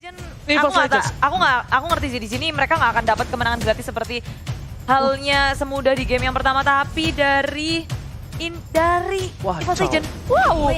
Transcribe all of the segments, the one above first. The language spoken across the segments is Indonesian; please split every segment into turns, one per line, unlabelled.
Aku ngerti sih di sini mereka nggak akan dapat kemenangan gratis seperti halnya semudah di game yang pertama, tapi dari EVOS Legends, wow,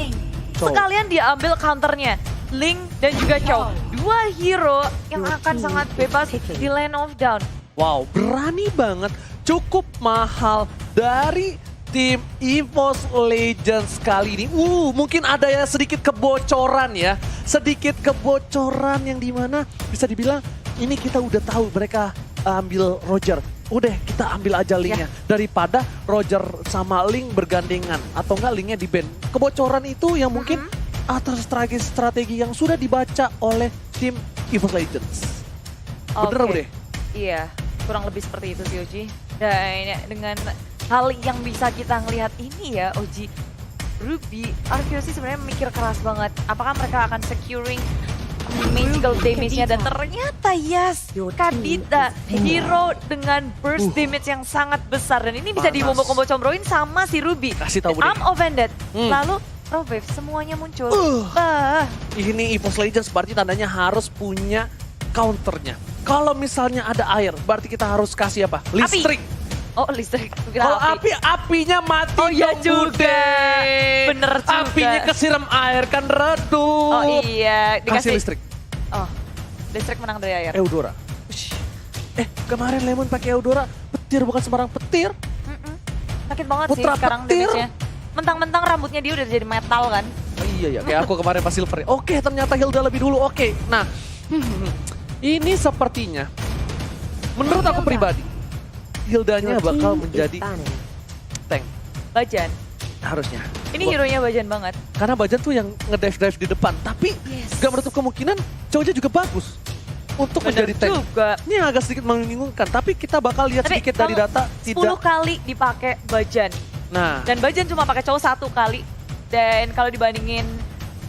sekalian dia ambil counternya Ling dan juga Chow, dua hero yang akan sangat bebas di Land of Dawn.
Wow, berani banget, cukup mahal dari tim EVOS Legends kali ini. Mungkin ada ya sedikit kebocoran ya. Sedikit kebocoran yang dimana bisa dibilang ini kita udah tahu mereka ambil Roger. Udah kita ambil aja Lingnya. Daripada Roger sama Ling bergandengan. Atau enggak Lingnya di ban. Kebocoran itu yang mungkin atas strategi yang sudah dibaca oleh tim EVOS Legends. Bener Bude?
Iya, kurang lebih seperti itu sih Oji. Dan dengan hal yang bisa kita ngelihat ini ya Oji, Ruby, Arkeus sih sebenarnya mikir keras banget. Apakah mereka akan securing magical damage-nya, dan ternyata yes, Kadita, hero dengan burst damage yang sangat besar. Dan ini bisa dibombo-kombo-combroin sama si Ruby.
Kasih tahu
Arm offended, lalu Rovave semuanya muncul.
Ini EVOS Legends berarti tandanya harus punya counternya. Kalau misalnya ada air, berarti kita harus kasih apa? Listrik.
Oh, listrik.
Kalau apinya mati.
Oh iya juga. Bener juga.
Apinya kesiram air kan redup.
Oh iya.
Kasih listrik.
Oh, listrik menang dari air.
Eudora. Kemarin Lemon pakai Eudora. Petir bukan sembarang petir.
Sakit banget
Putra
sih sekarang
petir.
damage-nya. Mentang-mentang rambutnya dia udah jadi metal kan.
Oh, iya ya, kayak aku kemarin pas Silver. Oke, ternyata Hilda lebih dulu. Oke, nah. Ini sepertinya, menurut aku pribadi, Hildanya bakal menjadi tank.
Bajan.
Harusnya.
Ini hero-nya Bajan banget.
Karena Bajan tuh yang ngedive-dive di depan. Tapi gak menutup kemungkinan cowoknya juga bagus untuk menjadi tank.
Juga.
Ini agak sedikit membingungkan. Tapi kita bakal lihat sedikit dari data.
10 kali dipakai Bajan.
Nah.
Dan Bajan cuma pakai cowok 1 kali. Dan kalau dibandingin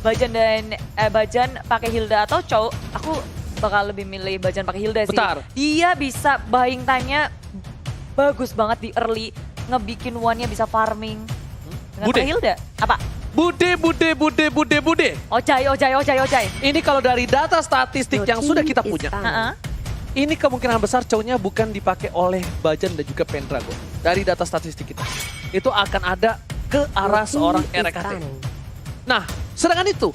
Bajan dan Bajan pakai Hilda atau cowok, aku bakal lebih milih Bajan pakai Hilda sih.
Bentar.
Dia bisa buying time-nya bagus banget di early, ngebikin one-nya bisa farming. Dengan pakai Hilda. Apa?
Bude.
Ojai.
Ini kalau dari data statistik yang sudah kita punya. Ini kemungkinan besar cowoknya bukan dipakai oleh Bajan dan juga Pendragon. Dari data statistik kita. Itu akan ada ke arah seorang RKT. Nah, sedangkan itu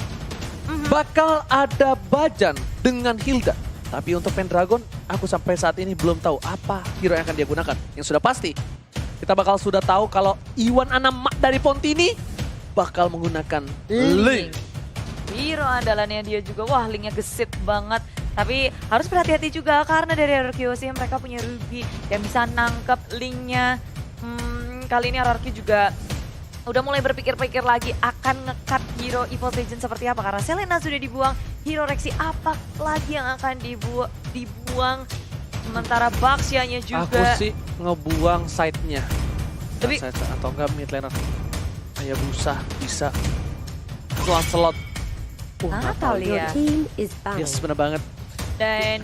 bakal ada Bajan dengan Hilda. Tapi untuk Pendragon, aku sampai saat ini belum tahu apa hero yang akan dia gunakan. Yang sudah pasti, kita bakal sudah tahu kalau Iwan Anamak dari Pontini bakal menggunakan Ling.
Hero andalannya dia juga, wah Lingnya gesit banget. Tapi harus berhati-hati juga karena dari RRQ sih mereka punya Ruby yang bisa nangkep Lingnya. Kali ini RRQ juga udah mulai berpikir-pikir lagi akan nge-cut hero EVOS Legends seperti apa. Karena Selena sudah dibuang, hero Rexy apa lagi yang akan dibuang. Sementara Baxia-nya juga.
Aku sih ngebuang side-nya.
Tapi
atau enggak mid laner. Hayabusa bisa. Slot.
Natalia.
Yes, bener banget.
Dan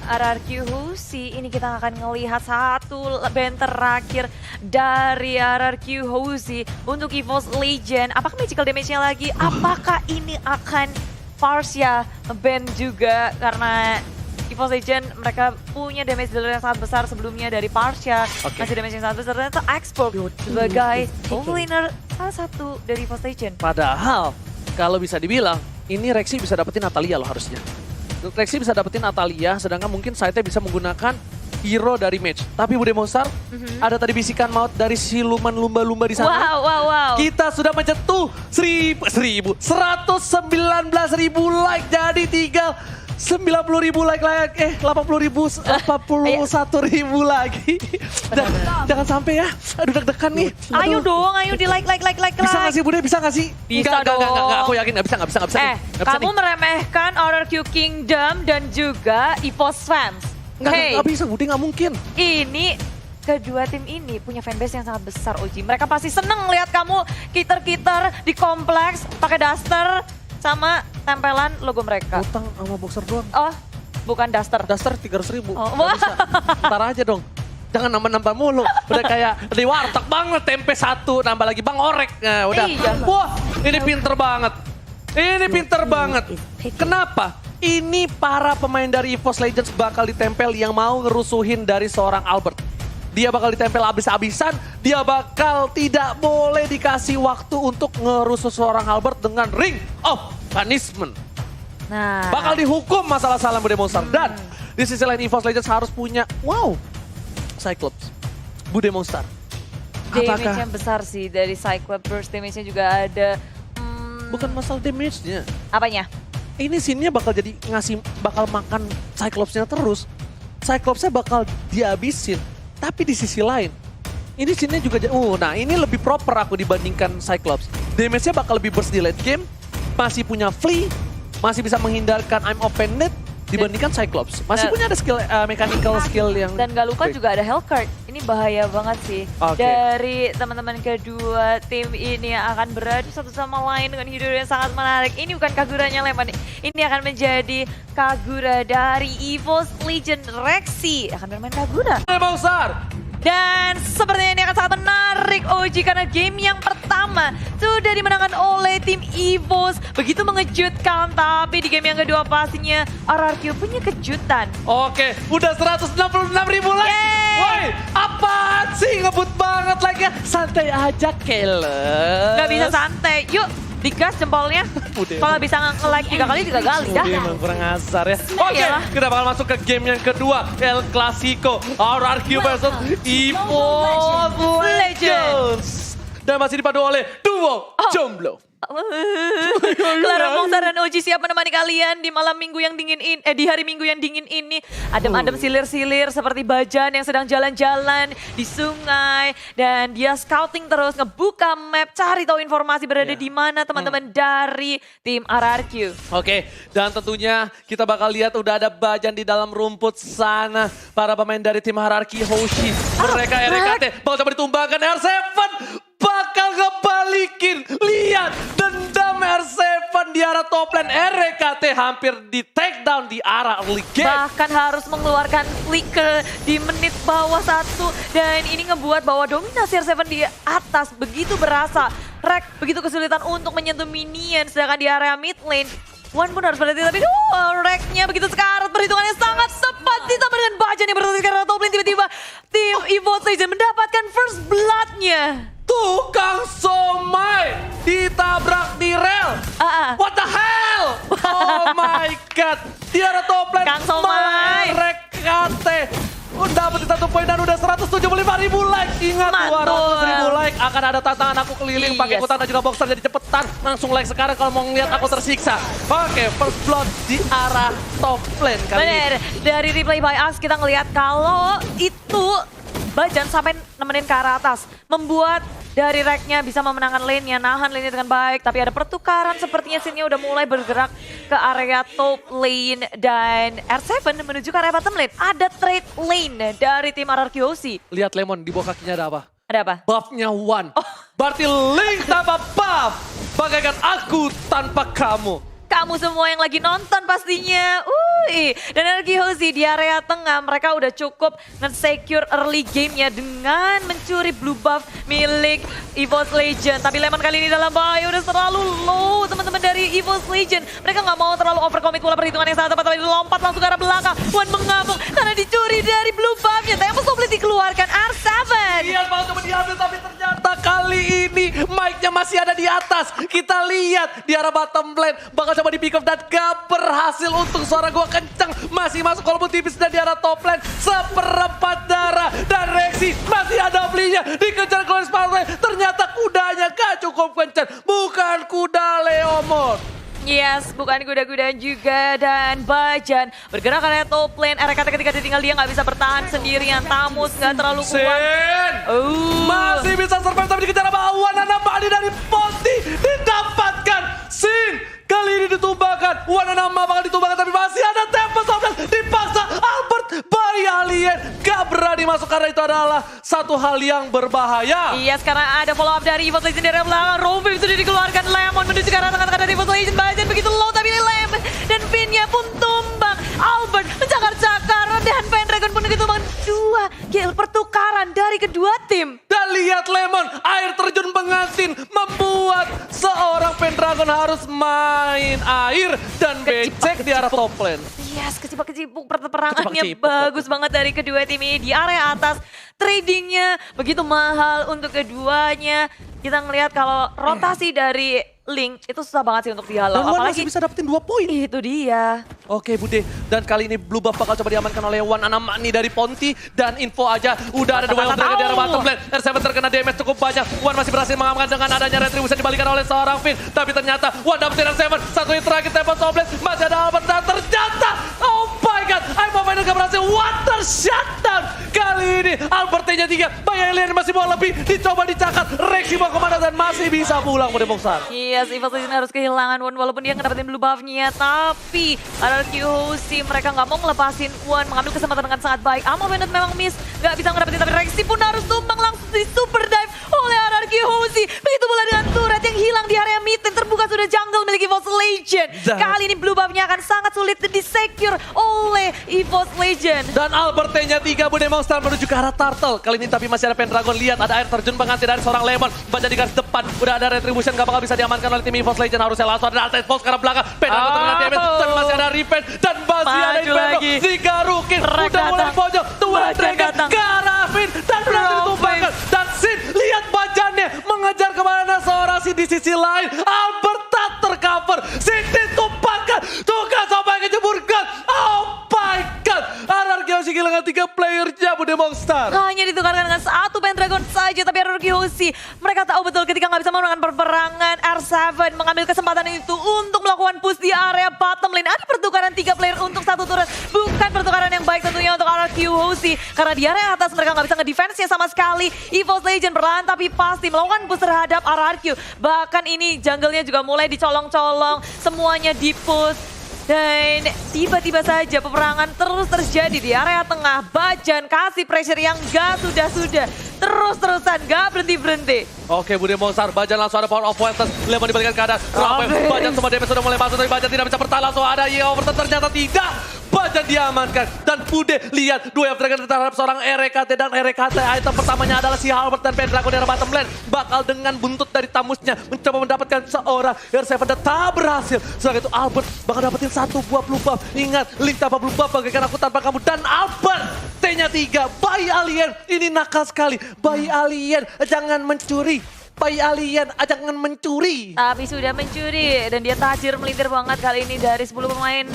RRQ Hoshi, ini kita akan ngelihat satu band terakhir dari RRQ Hoshi untuk EVOS Legend. Apakah magical damage-nya lagi? Apakah ini akan Farsia band juga? Karena EVOS Legend mereka punya damage dealer yang sangat besar sebelumnya dari Farsia. Masih damage yang sangat besar. Ternyata Export sebagai laner salah satu dari EVOS Legend.
Padahal kalau bisa dibilang ini Rexy bisa dapetin Natalia loh harusnya. Rexy bisa dapetin Natalia, sedangkan mungkin side-nya bisa menggunakan hero dari match. Tapi Bude Monster, ada tadi bisikan maut dari siluman lumba-lumba di sana.
Wow.
Kita sudah mencetuh 119.000 like, jadi tinggal 90.000 like, 81.000 lagi. Jangan sampai ya, aduh deg-degan nih.
Ayo dong, ayo di like.
Bisa nggak sih Bude, bisa nggak sih?
Bisa dong.
Enggak, aku yakin nggak bisa.
Kamu meremehkan RRQ Kingdom dan juga EVOS fans.
Nggak bisa Bude, nggak mungkin.
Ini kedua tim ini punya fanbase yang sangat besar Oji. Mereka pasti seneng lihat kamu kiter-kiter di kompleks pakai daster sama tempelan logo mereka.
Utang sama boxer doang.
Oh, bukan daster.
Daster 300.000.
Oh.
Bisa. Ntar aja dong. Jangan nambah-nambah mulu. Udah kayak di warteg banget, tempe 1, nambah lagi Bang Orek. Nah, udah.
Iya.
Wah, ini pinter banget. Ini pinter banget. Kenapa? Ini para pemain dari EVOS Legends bakal ditempel yang mau ngerusuhin dari seorang Albert. Dia bakal ditempel abis-abisan, dia bakal tidak boleh dikasih waktu untuk ngerusuh seorang Albert dengan Ring of Punishment.
Nah,
Bakal dihukum masalah salah Bude Monster. Dan di sisi lain EVOS Legends harus punya, wow, Cyclops, Bude Monster.
damage yang besar sih dari Cyclops, burst damage-nya juga ada.
Bukan masalah damage-nya.
Apanya?
Ini scene-nya bakal jadi bakal makan Cyclops-nya terus. Cyclops-nya bakal dihabisin. Tapi di sisi lain, ini scene-nya juga nah ini lebih proper aku dibandingkan Cyclops. Damage-nya bakal lebih burst di late game, masih punya flee, masih bisa menghindarkan I'm open net dibandingkan Cyclops. Masih punya ada skill mechanical skill yang
Dan gak lupa juga ada Hellcard. Ini bahaya banget sih.
Oke.
Dari teman-teman kedua tim ini yang akan beradu satu sama lain dengan hero yang sangat menarik. Ini bukan Kaguranya Lemon. Ini akan menjadi Kagura dari EVOS Legend Rexy. Akan bermain Kagura.
Monster.
Dan sepertinya ini akan sangat menarik Oji karena game yang pertama sudah dimenangkan oleh tim EVOS. Begitu mengejutkan, tapi di game yang kedua pastinya RRQ punya kejutan.
Oke, udah 166.000 like.
Yeay!
Woi, apaan sih ngebut banget like ya? Santai aja, Keles.
Gak bisa santai, yuk digas jempolnya. Kalau bisa nge-like 3 kali juga gali dah.
Emang kurang asar ya. Oke,
Iyalah.
kita bakal masuk ke game yang kedua. El Clasico, RRQ versus EVOS Legends. Dan masih dipadu oleh duo Jomblo.
Clara Monster dan Oji siap menemani kalian di malam minggu yang dingin ini, di hari minggu yang dingin ini. Adem-adem silir-silir seperti Bajan yang sedang jalan-jalan di sungai dan dia scouting terus ngebuka map, cari tahu informasi berada di mana teman-teman dari tim RRQ.
Oke, dan tentunya kita bakal lihat udah ada Bajan di dalam rumput sana. Para pemain dari tim Hierarchy Hoshi. Mereka RKT bakal coba ditumbangkan R7. Bakal ngebalikin. Lihat, dendam R7 di arah top lane. RKT hampir di take down di arah early game.
Bahkan harus mengeluarkan flicker di menit bawah 1. Dan ini ngebuat bahwa dominasi R7 di atas begitu berasa. Rek begitu kesulitan untuk menyentuh minion. Sedangkan di area mid lane, Wan pun harus berhenti, tapi Reknya begitu sekarat, perhitungannya sangat tepat. Ditambah dengan Bajan yang berhenti karena top lane, tiba-tiba tim EVOS Legends mendapatkan first blood-nya.
Tukang somai ditabrak di rel. What the hell? Oh my god. Di arah top lane.
Kang Somai.
RKT. Udah dapat 1 poin dan udah 175.000 like. Ingat, 200.000 like. Akan ada tantangan aku keliling pakai kutan dan juga boxer. Jadi cepetan langsung like sekarang kalau mau ngeliat aku tersiksa. Oke, first blood di arah top lane kali ini.
Bener, dari replay by us kita ngelihat kalau itu Bajan sampai nemenin ke arah atas. Membuat dari Reknya bisa memenangkan lane-nya, nahan lane-nya dengan baik. Tapi ada pertukaran, sepertinya scene-nya udah mulai bergerak ke area top lane. Dan R7 menuju ke area bottom lane. Ada trade lane dari tim RRQOC.
Lihat Lemon, di bawah kakinya ada apa?
Ada apa?
Buff-nya One. Berarti Link tanpa buff. Bagaikan aku tanpa kamu.
Kamu semua yang lagi nonton pastinya. Dan RRQOC di area tengah mereka udah cukup nge-secure early game-nya dengan mencuri blue buff milik EVOS Legend. Tapi Lemon kali ini dalam bahaya, udah terlalu low teman-teman dari EVOS Legend. Mereka nggak mau terlalu overcommit pula, perhitungan yang sangat tepat, tapi lompat langsung ke arah belakang. Wan mengamuk karena dicuri dari blue buff-nya. Tempus boleh dikeluarkan R7.
Iya, mau coba diambil tapi ternyata kali ini mic-nya masih ada di atas. Kita lihat di arah bottom lane bakal coba di pick up dan gak berhasil. Untung suara gua kenceng, masih masuk walaupun tipis. Dan di arah top lane seperempat darah dan Rexy masih ada belinya, dikejar Chloe Sparkle. Ternyata kudanya gak cukup kenceng, bukan kuda Leomord.
Yes, bukan kuda-kuda juga. Dan Bajan bergerak ke area top lane. RKT ketika ditinggal dia nggak bisa bertahan sendirian. Tamus nggak terlalu kuat.
Sin masih bisa survive tapi dikejar sama Wanana Mali dari Ponti. Didapatkan Sin. Kali ini ditumbangkan. Wanana bakal ditumbangkan tapi masih ada Tempest Offense. Dipaksa Albert by Alien. Gak berani masuk karena itu adalah satu hal yang berbahaya.
Iya, sekarang ada follow up dari EVOS Legend dari belakang. Rompi sudah dikeluarkan. Lemon menuju ke arah tengah-tengah dari EVOS Legend. Bajan begitu low tapi Lemon dan pinnya pun tumbang. Albert mencakar-cakar dan Pendragon pun ditumbang. 2 kill pertukaran dari kedua tim.
Dan lihat Lemon, air terjun pengantin membuat seorang Pendragon harus main air dan becek di arah top lane.
Yes, kecipuk-kecipuk peperangannya
Kecipuk-kecipuk,
bagus banget dari kedua tim ini di area atas. Tradingnya begitu mahal untuk keduanya. Kita ngelihat kalau rotasi dari Link itu susah banget sih untuk dihalau.
Dan Wan
Apalagi
masih bisa dapetin 2 poin.
itu dia.
Oke Bude, dan kali ini Blue Buff bakal coba diamankan oleh Wan Anamani dari Ponti. Dan info aja, udah ada dua Dragon di arah bottom lane. R7 terkena damage cukup banyak. Wan masih berhasil mengamankan dengan adanya retribution dibalikan oleh seorang Finn. Tapi ternyata Wan dapetin R7, satu hit terakhir tempo top lane. Masih ada Albert dan ternyata, oh my god, Aimo Final gak berhasil. Water shutdown. Kali ini Albert-nya 3, Bay Alien masih mau lebih, dicoba dicakat. Rexy mau kemana dan masih bisa pulang Bude Boxar.
Yes, EVOS Legends harus kehilangan Wan walaupun dia ngedapetin blue buff-nya. Tapi RRQ Hoshi mereka nggak mau ngelepasin Wan, mengambil kesempatan dengan sangat baik. Amo Bennett memang miss, nggak bisa ngedapetin, tapi Rexy pun harus tumbang langsung di super dive oleh RRQ Hoshi. Begitu pula dengan turret yang hilang di area mid dan terbuka sudah jungle milik EVOS Legends. Kali ini blue buff-nya akan sangat sulit di-secure oleh EVOS Legends.
Dan Albert-nya 3, Bude Monster menuju ke arah Turtle. Kali ini tapi masih ada Pendragon, lihat ada air terjun pengganti dari seorang Lemon. Baca di garis depan, udah ada retribution, gak bakal bisa diamankan oleh tim EVOS Legends. Harusnya langsung ada Alta Pulse ke arah belakang. Pendragon terkena damage, dan masih ada Revenge. Dan masih ada Inferno, digarukin. Udah mulai pojok, Tuan Dragon ke arah Finn. Dan berhasil ditumbangkan. Dan Sin, lihat bajannya mengejar kemana seorang Sin di sisi lain. Albert tak tercover, Sin ditumpangkan. Tugas sampai kejeburkan. Oh my god, RRQ Hoshi kehilangan 3 playernya Bude Monster.
Hanya ditukarkan dengan satu Pendragon saja, tapi RRQ Hoshi mereka tahu betul ketika nggak bisa memenangkan peperangan. R7 mengambil kesempatan itu untuk melakukan push di area bottom lane. Ada pertukaran 3 player untuk satu turret, bukan pertukaran yang baik tentunya untuk RRQ Hoshi. Karena di area atas mereka nggak bisa ngedefense-nya sama sekali. EVOS Legends perlahan tapi pasti melakukan push terhadap RRQ. Bahkan ini jungle-nya juga mulai dicolong-colong, semuanya di-push. Dan tiba-tiba saja peperangan terus terjadi di area tengah. Bajan kasih pressure yang gak sudah-sudah. Terus-terusan gak berhenti-berhenti.
Oke, Bude Monster, Bajan langsung ada power of Fuentes. Lemon dibalikan ke atas. Bajan semua damage sudah mulai masuk, tapi Bajan tidak bisa bertahan. Langsung ada Overton, ternyata tidak. Bajan diamankan. Dan Bude lihat, 2 Dragon terhadap seorang RKT. Dan RKT item pertamanya adalah si Albert dan Pendragon dari bottom lane. Bakal dengan buntut dari tamusnya mencoba mendapatkan seorang R7 dan tak berhasil. Setelah itu Albert bakal dapetin 1 buah blue buff. Ingat, Link tanpa blue buff bagaikan aku tanpa kamu. Dan Albert, T-nya 3. Bay Alien, ini nakal sekali. Bay Alien, jangan mencuri. Bay Alien, jangan mencuri.
Tapi sudah mencuri dan dia tajir melintir banget kali ini dari 10 pemain.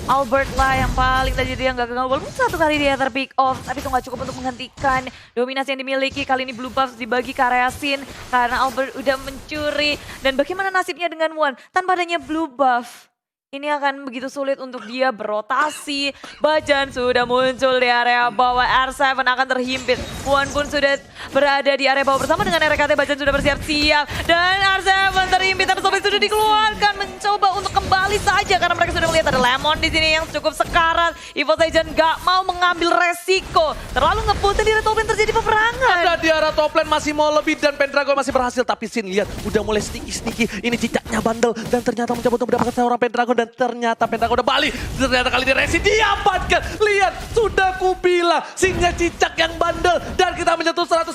Albert lah yang paling tajir, dia nggak gagal. Walaupun satu kali dia terpick off, tapi itu nggak cukup untuk menghentikan dominasi yang dimiliki. Kali ini blue buff dibagi ke area Sin karena Albert udah mencuri. Dan bagaimana nasibnya dengan Wan? Tanpa adanya blue buff, ini akan begitu sulit untuk dia berotasi. Bajan sudah muncul di area bawah, R7 akan terhimpit. Wan pun sudah berada di area bawah bersama dengan RKT. Bajan sudah bersiap-siap. Dan R7 terhimpit, tapi Sobek sudah dikeluarkan. Mencoba untuk kembali saja karena mereka sudah melihat ada Lemon di sini yang cukup sekarat. EVOS Legends gak mau mengambil resiko. Terlalu nge-push di area top lane terjadi peperangan.
Ada di arah top lane masih mau lebih dan Pendragon masih berhasil. Tapi Sin lihat, udah mulai sneaky-sneaky. Ini cicaknya bandel dan ternyata mencoba untuk mendapatkan seorang Pendragon. Dan ternyata Pendragon udah balik. Ternyata kali ini Rexy diamankan. Lihat, sudah kubilang Sinnya cicak yang bandel. Dan kita menyentuh 190.000.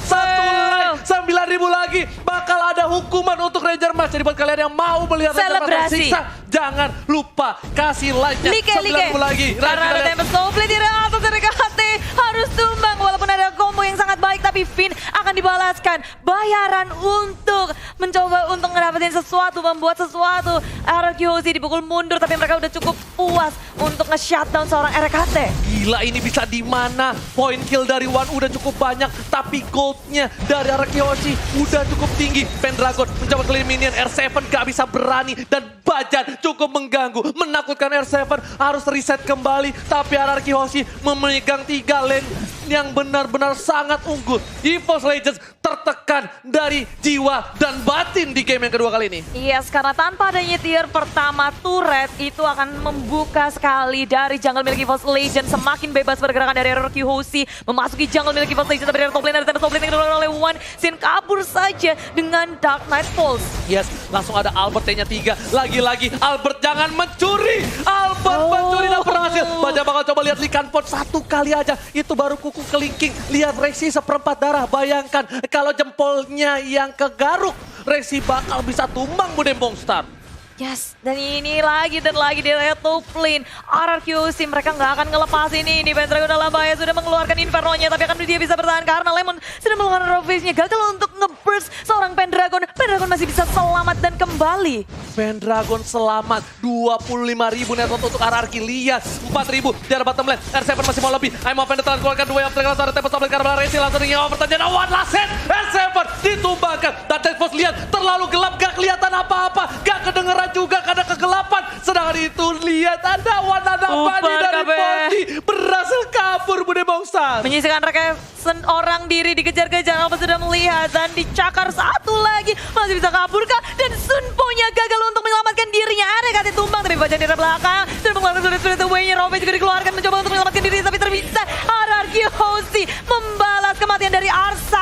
Satu line, 9.000 lagi. Bakal ada hukuman untuk Ranger Match. Jadi buat kalian yang mau melihat Ranger Match tersiksa, jangan lupa kasih like-nya 9.000 lagi.
Karena ada Tempest Snowblade di area atas dari KT. Harus tumbang walaupun ada combo yang sangat baik. Tapi Finn akan dibalaskan bayaran untuk mencoba untuk ngedapetin sesuatu, membuat sesuatu. RRQ Hoshi dipukul mundur tapi mereka udah cukup puas untuk nge-shutdown seorang RKT.
Gila, ini bisa di mana? Point kill dari Wan udah cukup banyak, tapi goldnya dari RRQ Hoshi udah cukup tinggi. Pendragon mencoba clean minion, R7 gak bisa berani dan Bajan cukup mengganggu, menakutkan R7 harus reset kembali. Tapi RRQ Hoshi memegang 3 lane yang benar-benar sangat unggul. EVOS Legends tertekan dari jiwa dan batin di game yang kedua kali ini.
Yes, karena tanpa adanya tier pertama turret itu akan membuka sekali dari jungle milik EVOS Legends. Semakin bebas bergerakan dari RRQ Hoshi memasuki jungle milik EVOS Legends. Tapi dari top lane ada Tempest Snowblade yang dilakukan oleh Wan. Sin kabur saja dengan Dark Knight Pulse.
Yes, langsung ada Albert T-nya 3. Lagi-lagi Albert jangan mencuri. Albert mencuri dan berhasil. Baja bakal coba lihat Likan Pot satu kali aja. Itu baru kuku kelingking. Lihat Rexy seperempat darah. Bayangkan kalau jempolnya yang kegaruk. Rexy bakal bisa tumbang Bude Monster.
Yes, dan ini lagi dan lagi di area top lane. RRQC mereka nggak akan ngelepas ini. Pendragon dalam bahaya sudah mengeluarkan Inferno-nya, tapi akan dia bisa bertahan karena Lemon sudah mengeluarkan Rovage-nya. Gagal untuk nge-burst seorang Pendragon. Pendragon masih bisa selamat dan kembali.
Pendragon selamat, 25.000 net worth untuk RRQ. Lihat, 4.000 di arah bottom lane. R7 masih mau lebih. I'm open telah keluarkan 2 yang terkenal. Ada Tempest Open karena Racing langsung ingin pertanyaan. One last hit, R7 ditumbangkan. Dan Tempest lihat, terlalu gelap, gak kelihatan apa-apa. Gak kedengeran juga karena kegelapan. Sedangkan itu lihat ada Wanana Bani dari Ponti berhasil kabur Bude Monster.
Menyisihkan rekesan orang diri dikejar-kejar. Alpha sudah melihat dan dicakar satu lagi. Masih bisa kabur kah? Dan Sunpo-nya gagal untuk menyelamatkan dirinya. Ada kata tumbang tapi baca di belakang. Sudah mengeluarkan sudah away-nya. Rovage juga dikeluarkan mencoba untuk menyelamatkan diri tapi terbisa. RRQ Hoshi membalas kematian dari R7.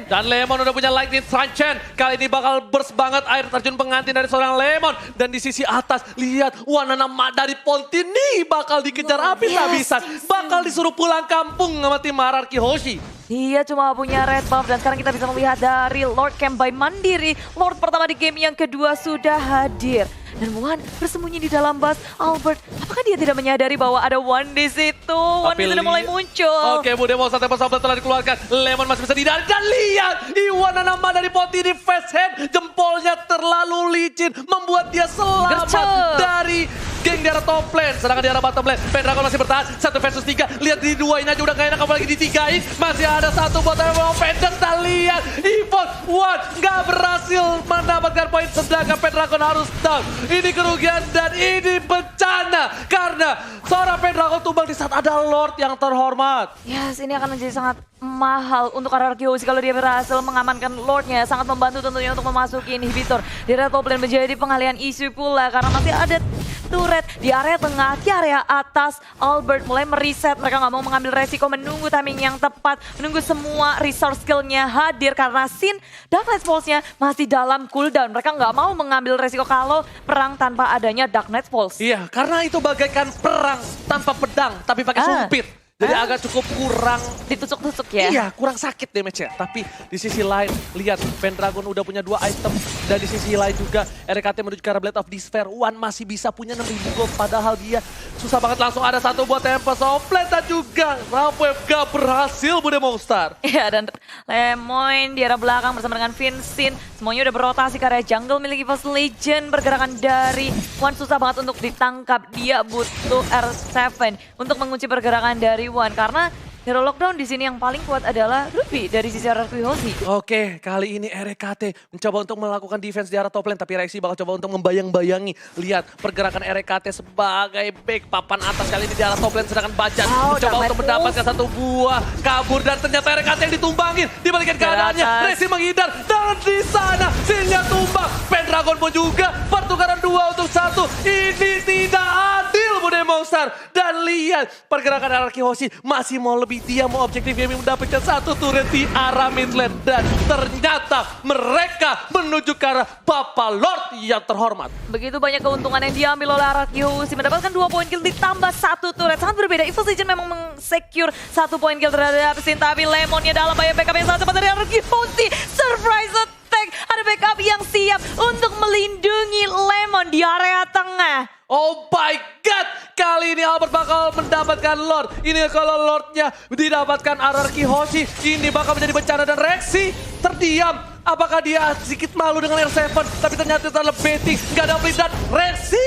Dan Lemon udah punya Lightning Strike Chain. Kali ini bakal burst banget air terjun pengantin dari seorang Lemon. Dan di sisi atas, lihat Wanana dari Ponti nih bakal dikejar habis-habisan. Bakal disuruh pulang kampung sama tim RRQ Hoshi.
Dia cuma punya red buff dan sekarang kita bisa melihat dari Lord Camp by Mandiri. Lord pertama di game yang kedua sudah hadir. Dan Wan bersembunyi di dalam bus. Albert, apakah dia tidak menyadari bahwa ada Wan di situ? Wan sudah mulai muncul.
Oke, Bude Monster Tempest Open telah dikeluarkan. Lemon masih bisa dihindari. Dan lihat, Wanana dari Ponti di face hand. Jempolnya terlalu licin. Membuat dia selamat dari geng di arah top lane. Sedangkan di arah bottom lane, Pendragon masih bertahan. 1 versus 3. Lihat di duain aja udah gak enak, apalagi ditigain. Masih ada satu buat Pendek. Dan lihat, EVOS One gak berhasil mendapatkan poin. Sedangkan Pendragon harus down. Ini kerugian dan ini bencana. Karena seorang Pendragon tumbang di saat ada Lord yang terhormat.
Yes, ini akan menjadi sangat mahal untuk RRQ Hoshi kalau dia berhasil mengamankan Lordnya. Sangat membantu tentunya untuk memasuki inhibitor. Di area top lane menjadi pengalihan isu pula karena masih ada turret di area tengah, di area atas. Albert mulai mereset, mereka nggak mau mengambil resiko, menunggu timing yang tepat, menunggu semua resource skillnya hadir karena Sin Dark Knight Pulse-nya masih dalam cooldown. Mereka nggak mau mengambil resiko kalau perang tanpa adanya Dark Knight Pulse.
Iya, karena itu bagaikan perang tanpa pedang, tapi pakai sumpit. Jadi agak cukup kurang
ditusuk-tusuk ya.
Iya, kurang sakit damage-nya. Tapi di sisi lain, lihat Pendragon udah punya 2 item. Dan di sisi lain juga RKT menuju ke arah Blade of Despair. One masih bisa punya 6.000 gold. Padahal dia susah banget, langsung ada satu buat Tempest Open. Dan juga Rampwave gak berhasil Bude Monster.
Iya, dan Lemon di arah belakang bersama dengan Vincent. Semuanya udah berotasi ke area jungle milik EVOS Legend. Pergerakan dari One susah banget untuk ditangkap. Dia butuh R7 untuk mengunci pergerakan dari One. Karena hero lockdown di sini yang paling kuat adalah Ruby dari sisi RRQ Hoshi.
Oke, kali ini RKT mencoba untuk melakukan defense di arah top lane. Tapi Rexy bakal coba untuk membayang-bayangi. Lihat pergerakan RKT sebagai back papan atas kali ini di arah top lane. Sedangkan Bajan mencoba untuk mendapatkan satu buah kabur. Dan ternyata RKT yang ditumbangin. Dibalikan keadaannya, Rexy menghindar. Dan di sana Sinnya tumbang. Pendragon pun juga pertukaran 2 untuk 1. Ini tidak adil Bude Monster. Dan lihat pergerakan RRQ Hoshi masih mau lebih. Dia mau objektif game mendapatkan satu turret di arah mid lane. Dan ternyata mereka menuju ke arah Bapak Lord yang terhormat.
Begitu banyak keuntungan yang diambil oleh RRQ Hoshi. Mendapatkan 2 poin kill ditambah 1 turret. Sangat berbeda. EVOS Legend memang meng-secure 1 poin kill terhadap Sin. Tapi Lemonnya dalam bahaya, backup yang sangat cepat dari RRQ Hoshi. Surprise attack. Ada backup yang siap untuk melindungi Lemon di area tengah.
Oh my god, kali ini Albert bakal mendapatkan Lord. Ini kalau Lordnya didapatkan RRQ Hoshi, ini bakal menjadi bencana. Dan Rexy terdiam. Apakah dia sedikit malu dengan R7? Tapi ternyata terlalu betting, gak ada blink. Dan Rexy,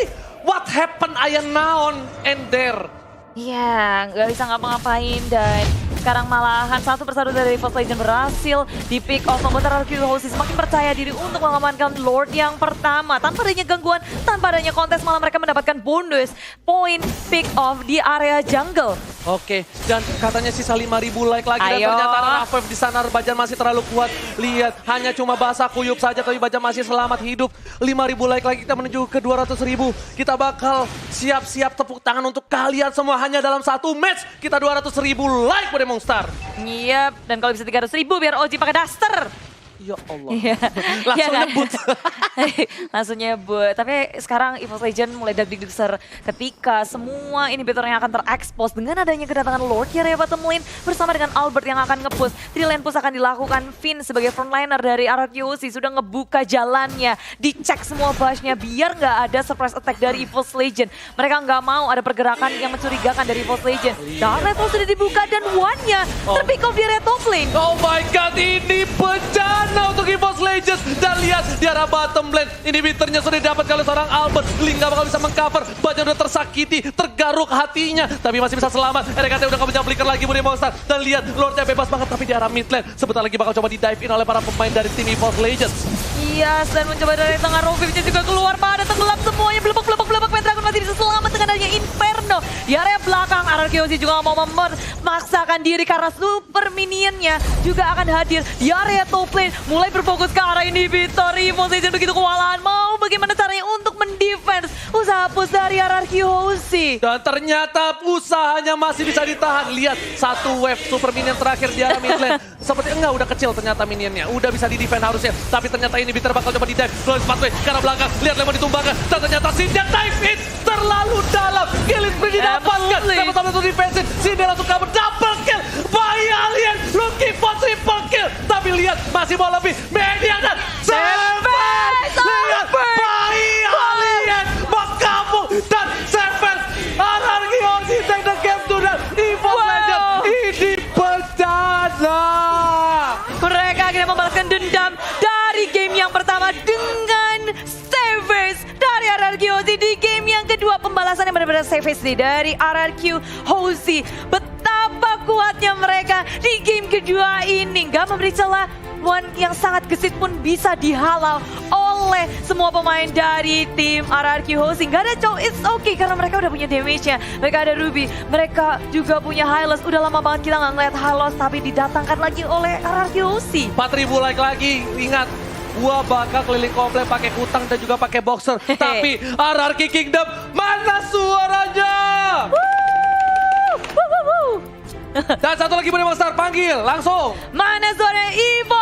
what happened Ayan Naon and there?
Iya, nggak bisa ngapa-ngapain dan sekarang malahan satu persatu dari EVOS Legend berhasil di pick off. Membuat RRQ Hoshi semakin percaya diri untuk mengamankan Lord yang pertama. Tanpa adanya gangguan, tanpa adanya kontes, malah mereka mendapatkan bonus poin pick off di area jungle.
Oke, dan katanya sisa 5.000 like lagi. Dan ternyata Rampwave di sana Bajan masih terlalu kuat. Lihat, hanya cuma basah kuyup saja tapi Bajan masih selamat hidup. 5.000 like lagi, kita menuju ke 200.000. Kita bakal siap-siap tepuk tangan untuk kalian semua. Hanya dalam satu match, kita 200.000 like Bude Monster.
Iya, dan kalau bisa 300.000 biar Oji pakai duster.
Ya Allah.
Iya.
Langsung
Iya kan?
nyebut.
Langsung nyebut. Tapi sekarang EVOS Legend mulai deg-deger ketika semua inhibitor yang akan terekspos dengan adanya kedatangan Lord di area bottom lane bersama dengan Albert yang akan nge-push. 3 lane push akan dilakukan. Finn sebagai frontliner dari RRQC sudah ngebuka jalannya. Dicek semua bush-nya biar nggak ada surprise attack dari EVOS Legend. Mereka nggak mau ada pergerakan yang mencurigakan dari EVOS Legend. Dan level sudah dibuka dan one-nya terpick off di area top lane.
Oh my god, ini bencana untuk EVOS Legends. Dan lihat di arah bottom lane, inhibitornya sudah didapat oleh seorang Albert. Link gak bakal bisa mengcover, Banyak udah tersakiti, tergaruk hatinya. Tapi masih bisa selamat, RKT udah gak bisa flicker lagi Budi Monster. Dan lihat, Lordnya bebas banget tapi di arah mid lane. Sebentar lagi bakal coba di-dive in oleh para pemain dari tim EVOS Legends.
Yes, dan mencoba dari tengah Rovivnya juga keluar pada tenggelam semuanya. Belebek Pendragon masih bisa selamat dengan adanya Inferno. Di area belakang, RRQC juga mau memaksakan diri karena super minionnya juga akan hadir di area top lane. Mulai berfokus ke arah inhibitor. EVOS Legends begitu kewalahan. Mau bagaimana caranya untuk mendefense usaha push dari RRQC.
Dan ternyata usahanya masih bisa ditahan. Lihat, satu wave super minion terakhir di arah mid lane. Seperti enggak, udah kecil ternyata minionnya. Udah bisa di-defend harusnya. Tapi ternyata inhibitor bakal coba di-dive. Loris pathway ke arah belakang. Lihat Lemon ditumbangkan. Dan ternyata Sinja dive in terlalu dalam. Kill spree didapatkan. Lemon sampai untuk defensive. Sinja langsung kabur. Double kill. Bayi Alien looking for triple kill. Tapi lihat, masih mau lebih. Media dan Servant. Lihat, Bayi Alien Makamu dan Servant. RRQC take the game to the EVOS Legends. Ini bencana.
Mereka akhirnya membalaskan dendam dari game yang pertama dengan savage dari RRQC. Di game yang kedua pembalasan yang benar-benar savage nih dari RRQC. Betapa kuatnya mereka di game kedua ini. Gak memberi celah, one yang sangat gesit pun bisa dihalau oleh semua pemain dari tim RRQC. Gak ada Chow, it's okay karena mereka udah punya damage-nya. Mereka ada Ruby, mereka juga punya Hylos. Udah lama banget kita gak ngeliat Hylos tapi didatangkan lagi oleh RRQC.
4.000 like lagi, ingat. Gua bakal keliling komplek pakai kutang dan juga pakai boxer. Tapi RRQ Kingdom, mana suaranya? Dan satu lagi Budi Monster, panggil langsung.
Mana suara Evo